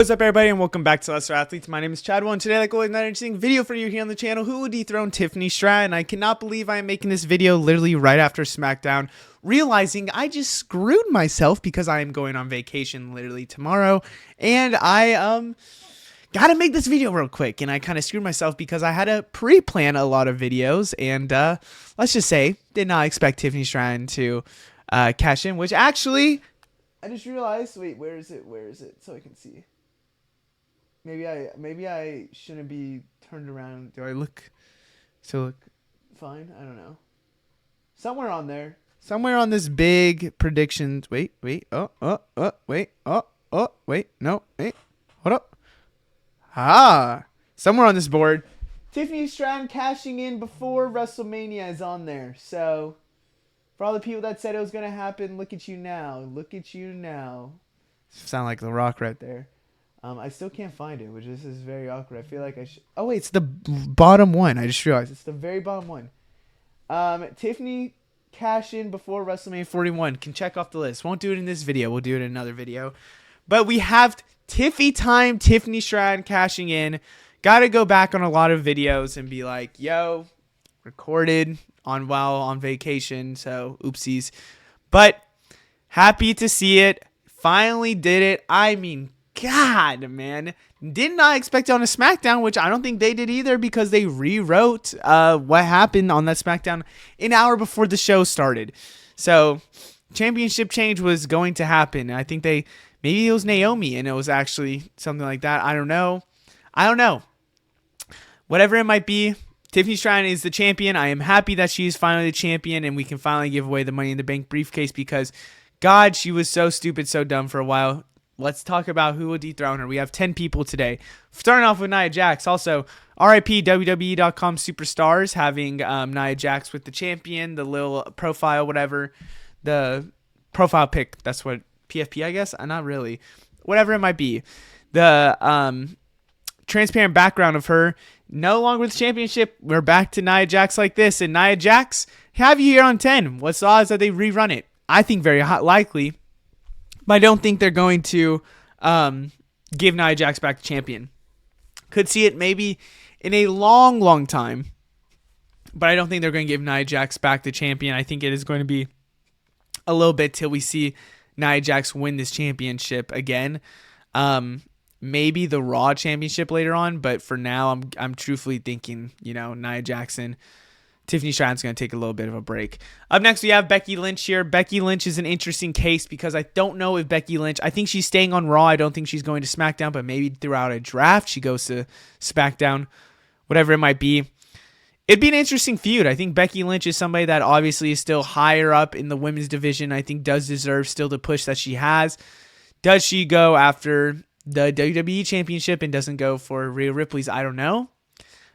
What's up, everybody, and welcome back to Lesser Athletes. My name is Chadwell, and today, like always, another interesting video for you here on the channel. Who will dethrone Tiffany Stratton? I cannot believe I am making this video literally right after SmackDown, realizing I just screwed myself because I am going on vacation literally tomorrow, and I gotta make this video real quick. And I kind of screwed myself because I had to pre-plan a lot of videos, and let's just say did not expect Tiffany Stratton to cash in. Which actually, I just realized. Wait, where is it? Where is it? So I can see. Maybe I shouldn't be turned around. Do I look fine? I don't know. Somewhere on there. Somewhere on this big predictions. Wait. Wait. No. Wait. Hold up. Somewhere on this board. Tiffany Stratton cashing in before WrestleMania is on there. So, for all the people that said it was going to happen, look at you now. Look at you now. Sound like The Rock right there. I still can't find it, which is very awkward. I feel like I should... Oh, wait, it's the bottom one. I just realized. It's the very bottom one. Tiffany cash in before WrestleMania 41. Can check off the list. Won't do it in this video. We'll do it in another video. But we have Tiffy time. Tiffany Stratton cashing in. Got to go back on a lot of videos and be like, yo, recorded while on vacation. So, oopsies. But happy to see it. Finally did it. I mean... God, man. Did not expect it on a SmackDown, which I don't think they did either because they rewrote what happened on that SmackDown an hour before the show started. So, championship change was going to happen. I think maybe it was Naomi and it was actually something like that. I don't know. Whatever it might be, Tiffany Stratton is the champion. I am happy that she is finally the champion and we can finally give away the Money in the Bank briefcase because, God, she was so stupid, so dumb for a while. Let's talk about who will dethrone her. We have 10 people today. Starting off with Nia Jax. Also, RIP WWE.com Superstars having Nia Jax with the champion, the little profile, whatever. The profile pic. That's what PFP, I guess? Not really. Whatever it might be. The transparent background of her. No longer with the championship. We're back to Nia Jax like this. And Nia Jax, have you here on 10. What's the odds that they rerun it? I think very likely. But I don't think they're going to give Nia Jax back the champion. Could see it maybe in a long time. But I don't think they're going to give Nia Jax back the champion. I think it is going to be a little bit till we see Nia Jax win this championship again. Maybe the Raw championship later on. But for now, I'm truthfully thinking, Nia Jackson... Tiffany Stratton's going to take a little bit of a break. Up next, we have Becky Lynch here. Becky Lynch is an interesting case because I don't know if Becky Lynch... I think she's staying on Raw. I don't think she's going to SmackDown, but maybe throughout a draft, she goes to SmackDown, whatever it might be. It'd be an interesting feud. I think Becky Lynch is somebody that obviously is still higher up in the women's division. I think does deserve still the push that she has. Does she go after the WWE Championship and doesn't go for Rhea Ripley's? I don't know.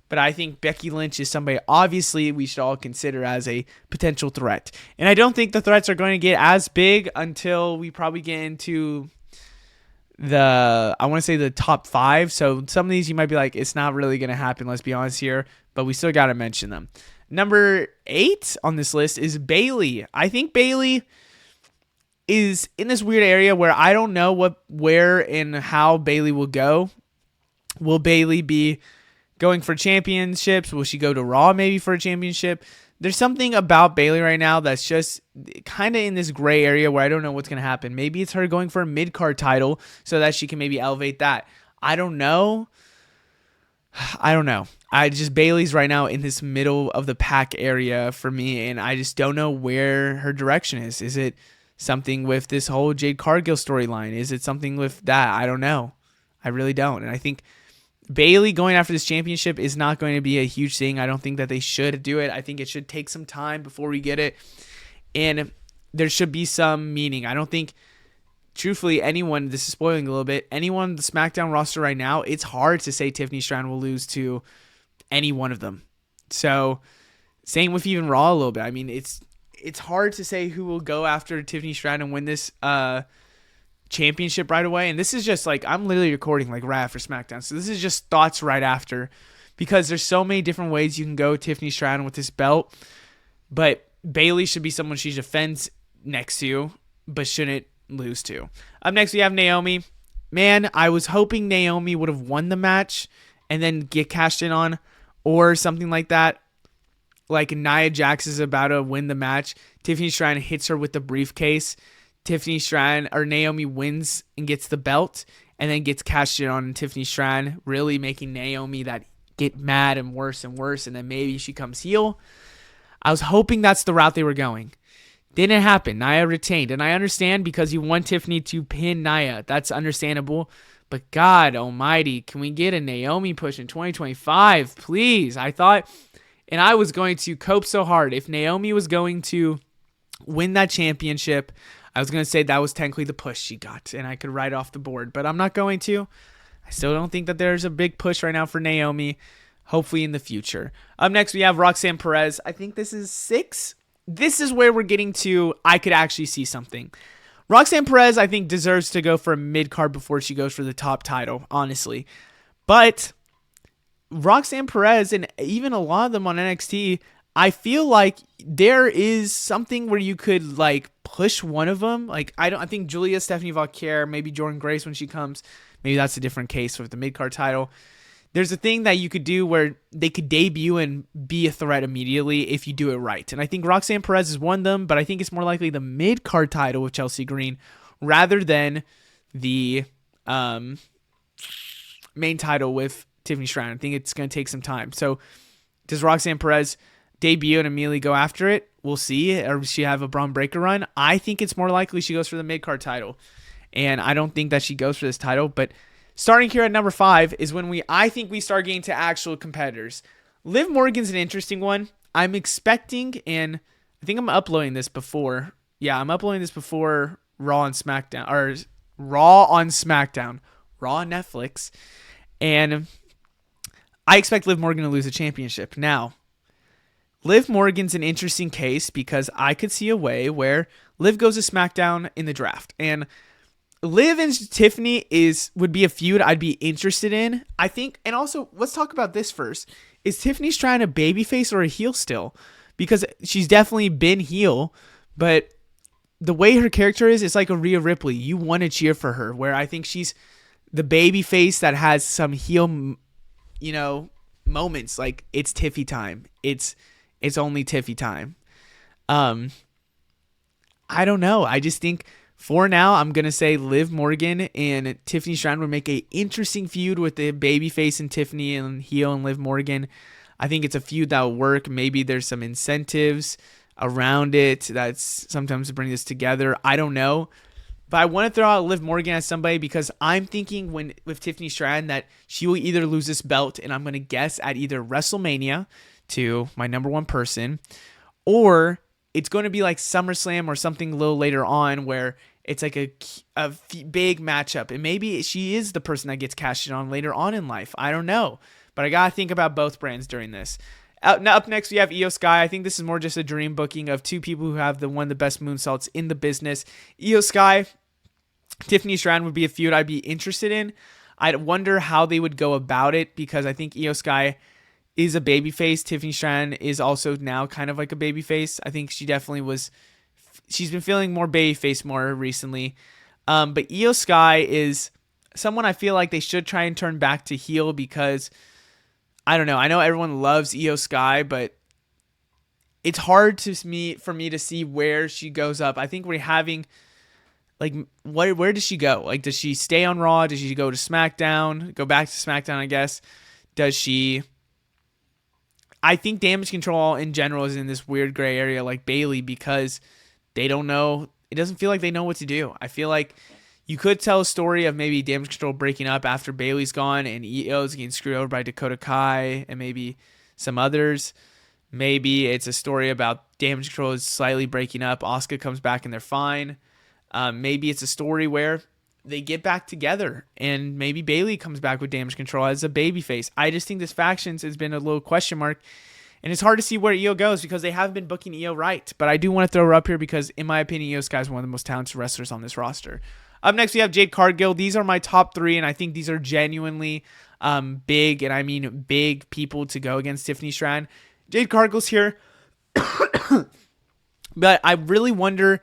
But I think Becky Lynch is somebody, obviously, we should all consider as a potential threat. And I don't think the threats are going to get as big until we probably get into the top 5. So some of these you might be like, it's not really going to happen, let's be honest here. But we still got to mention them. Number 8 on this list is Bayley. I think Bayley is in this weird area where I don't know where and how Bayley will go. Will Bayley be... going for championships? Will she go to Raw maybe for a championship? There's something about Bayley right now that's just kind of in this gray area where I don't know what's going to happen. Maybe it's her going for a mid-card title so that she can maybe elevate that. I don't know. Bayley's right now in this middle of the pack area for me, and I just don't know where her direction is. Is it something with this whole Jade Cargill storyline? Is it something with that? I don't know. I really don't. And I think Bayley going after this championship is not going to be a huge thing. I don't think that they should do it. I think it should take some time before we get it. And there should be some meaning. I don't think, truthfully, anyone, this is spoiling a little bit, anyone on the SmackDown roster right now, it's hard to say Tiffany Stratton will lose to any one of them. So, same with even Raw a little bit. I mean, it's hard to say who will go after Tiffany Stratton and win this championship right away. And this is just like, I'm literally recording like right after SmackDown, so this is just thoughts right after, because there's so many different ways you can go Tiffany Stratton with this belt. But Bayley should be someone she defends next to, but shouldn't lose to. Up next, we have Naomi. man, I was hoping Naomi would have won the match and then get cashed in on, or something like that. Like Nia Jax is about to win the match. Tiffany Stratton hits her with the briefcase. Tiffany Stratton or Naomi wins and gets the belt and then gets cashed in on Tiffany Stratton, really making Naomi that get mad and worse, and then maybe she comes heel. I was hoping that's the route they were going. Didn't happen. Nia retained. And I understand because you want Tiffany to pin Nia. That's understandable. But God almighty, can we get a Naomi push in 2025? Please. I thought, and I was going to cope so hard. If Naomi was going to win that championship, I was going to say that was technically the push she got. And I could write off the board. But I'm not going to. I still don't think that there's a big push right now for Naomi. Hopefully in the future. Up next, we have Roxanne Perez. I think this is 6. This is where we're getting to, I could actually see something. Roxanne Perez, I think, deserves to go for a mid-card before she goes for the top title, honestly. But Roxanne Perez, and even a lot of them on NXT, I feel like there is something where you could, like, push one of them. Like, I think Julia, Stephanie Vauquier, maybe Jordan Grace when she comes. Maybe that's a different case with the mid-card title. There's a thing that you could do where they could debut and be a threat immediately if you do it right. And I think Roxanne Perez is one of them, but I think it's more likely the mid-card title with Chelsea Green rather than the main title with Tiffany Stratton. I think it's going to take some time. So does Roxanne Perez debut and immediately go after it? We'll see. Or does she have a Braun Breaker run? I think it's more likely she goes for the mid-card title. And I don't think that she goes for this title, but starting here at number 5 is when I think we start getting to actual competitors. Liv Morgan's an interesting one. I'm expecting, and I think I'm uploading this before. Yeah, I'm uploading this before Raw on SmackDown, or Raw on SmackDown, Raw on Netflix. And I expect Liv Morgan to lose the championship. Now, Liv Morgan's an interesting case because I could see a way where Liv goes to SmackDown in the draft. And Liv and Tiffany would be a feud I'd be interested in. I think, and also, let's talk about this first. Is Tiffany Stratton a babyface or a heel still? Because she's definitely been heel, but the way her character is, it's like a Rhea Ripley. You want to cheer for her, where I think she's the babyface that has some heel, moments. Like, it's Tiffy time. It's only Tiffy time. I don't know. I just think, for now, I'm going to say Liv Morgan and Tiffany Stratton would make a interesting feud with the babyface and Tiffany and heel and Liv Morgan. I think it's a feud that will work. Maybe there's some incentives around it that's sometimes to bring this together. I don't know. But I want to throw out Liv Morgan as somebody because I'm thinking with Tiffany Stratton that she will either lose this belt, and I'm going to guess at either WrestleMania to my number one person, or it's going to be like SummerSlam or something a little later on where it's like a big matchup. And maybe she is the person that gets cashed in on later on in life. I don't know. But I got to think about both brands during this. Up next, we have Iyo Sky. I think this is more just a dream booking of two people who have one of the best moonsaults in the business. Iyo Sky, Tiffany Stratton would be a feud I'd be interested in. I'd wonder how they would go about it because I think Iyo Sky is a babyface. Tiffany Stratton is also now kind of like a babyface. I think she definitely was. She's been feeling more babyface more recently. But Iyo Sky is someone I feel like they should try and turn back to heel because, I don't know. I know everyone loves Iyo Sky, but it's hard for me to see where she goes up. I think we're having, like, where does she go? Like, does she stay on Raw? Does she go to SmackDown? Go back to SmackDown, I guess. Does she... I think Damage Control in general is in this weird gray area like Bayley because they don't know. It doesn't feel like they know what to do. I feel like you could tell a story of maybe Damage Control breaking up after Bayley's gone and Io's getting screwed over by Dakota Kai and maybe some others. Maybe it's a story about Damage Control is slightly breaking up. Asuka comes back and they're fine. Maybe it's a story where they get back together and maybe Bayley comes back with Damage Control as a babyface. I just think this factions has been a little question mark, and it's hard to see where Iyo goes because they haven't been booking Iyo right. But I do want to throw her up here because, in my opinion, Iyo Sky is one of the most talented wrestlers on this roster. Up next, we have Jade Cargill. These are my top 3, and I think these are genuinely big, and I mean big people to go against Tiffany Stratton. Jade Cargill's here, but I really wonder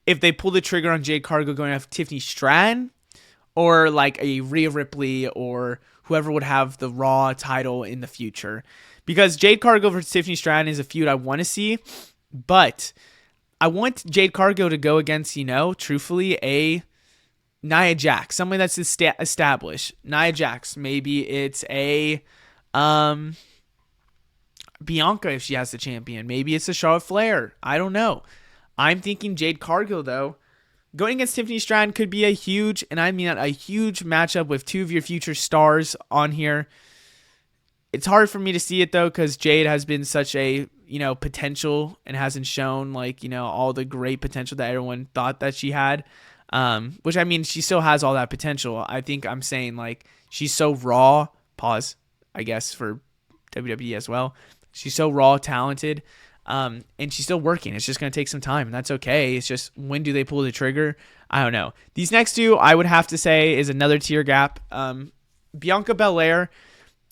if they pull the trigger on Jade Cargill going after Tiffany Stratton, or like a Rhea Ripley or whoever would have the Raw title in the future. Because Jade Cargill versus Tiffany Stratton is a feud I want to see, but I want Jade Cargill to go against, truthfully, a Nia Jax, something that's established. Nia Jax, maybe it's a Bianca if she has the champion. Maybe it's a Charlotte Flair. I don't know. I'm thinking Jade Cargill, though. Going against Tiffany Stratton could be a huge, and I mean a huge matchup with two of your future stars on here. It's hard for me to see it, though, because Jade has been such a, potential and hasn't shown, all the great potential that everyone thought that she had. Which, I mean, she still has all that potential. I think I'm saying, she's so raw. Pause, I guess, for WWE as well. She's so raw, talented, and she's still working. It's just going to take some time, and that's okay. It's just, when do they pull the trigger? I don't know. These next two, I would have to say, is another tier gap. Bianca Belair,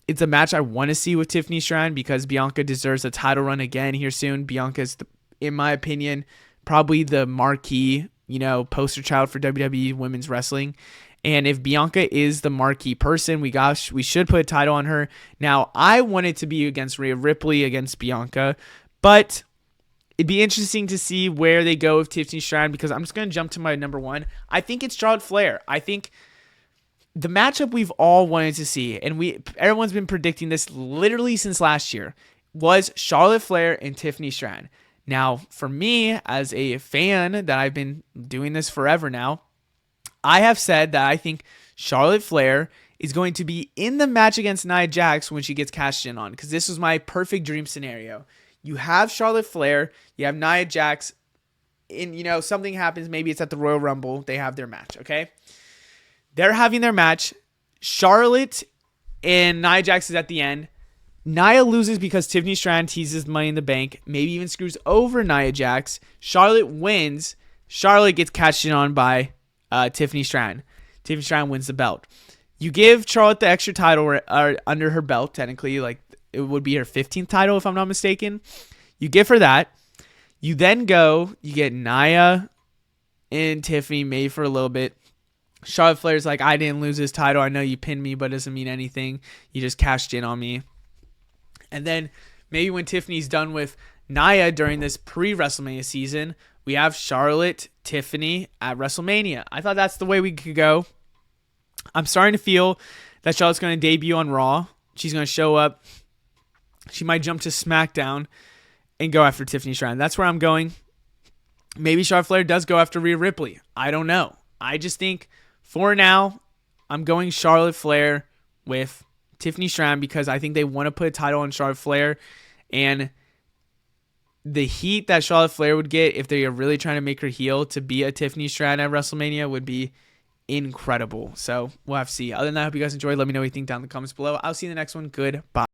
it's a match I want to see with Tiffany Stratton because Bianca deserves a title run again here soon. Bianca's, in my opinion, probably the marquee, poster child for WWE Women's Wrestling. And if Bianca is the marquee person, we should put a title on her. Now, I want it to be against Rhea Ripley, against Bianca, but it'd be interesting to see where they go with Tiffany Stratton because I'm just going to jump to my number one. I think it's Charlotte Flair. I think the matchup we've all wanted to see, and everyone's been predicting this literally since last year, was Charlotte Flair and Tiffany Stratton. Now, for me, as a fan that I've been doing this forever now, I have said that I think Charlotte Flair is going to be in the match against Nia Jax when she gets cashed in on, because this was my perfect dream scenario. You have Charlotte Flair, you have Nia Jax, and something happens, maybe it's at the Royal Rumble, they have their match, okay? They're having their match. Charlotte and Nia Jax is at the end. Nia loses because Tiffany Stratton teases Money in the Bank, maybe even screws over Nia Jax. Charlotte wins. Charlotte gets cashed in on by Tiffany Stratton. Tiffany Stratton wins the belt. You give Charlotte the extra title under her belt, technically, it would be her 15th title if I'm not mistaken. You give her that. You then you get Nia and Tiffany maybe for a little bit. Charlotte Flair's like, I didn't lose this title. I know you pinned me, but it doesn't mean anything. You just cashed in on me. And then maybe when Tiffany's done with Nia during this pre-WrestleMania season, we have Charlotte, Tiffany at WrestleMania. I thought that's the way we could go. I'm starting to feel that Charlotte's going to debut on Raw. She's going to show up. She might jump to SmackDown and go after Tiffany Stratton. That's where I'm going. Maybe Charlotte Flair does go after Rhea Ripley. I don't know. I just think for now, I'm going Charlotte Flair with Tiffany Stratton because I think they want to put a title on Charlotte Flair, and the heat that Charlotte Flair would get if they are really trying to make her heel to be a Tiffany Stratton at WrestleMania would be incredible. So we'll have to see. Other than that, I hope you guys enjoyed. Let me know what you think down in the comments below. I'll see you in the next one. Goodbye.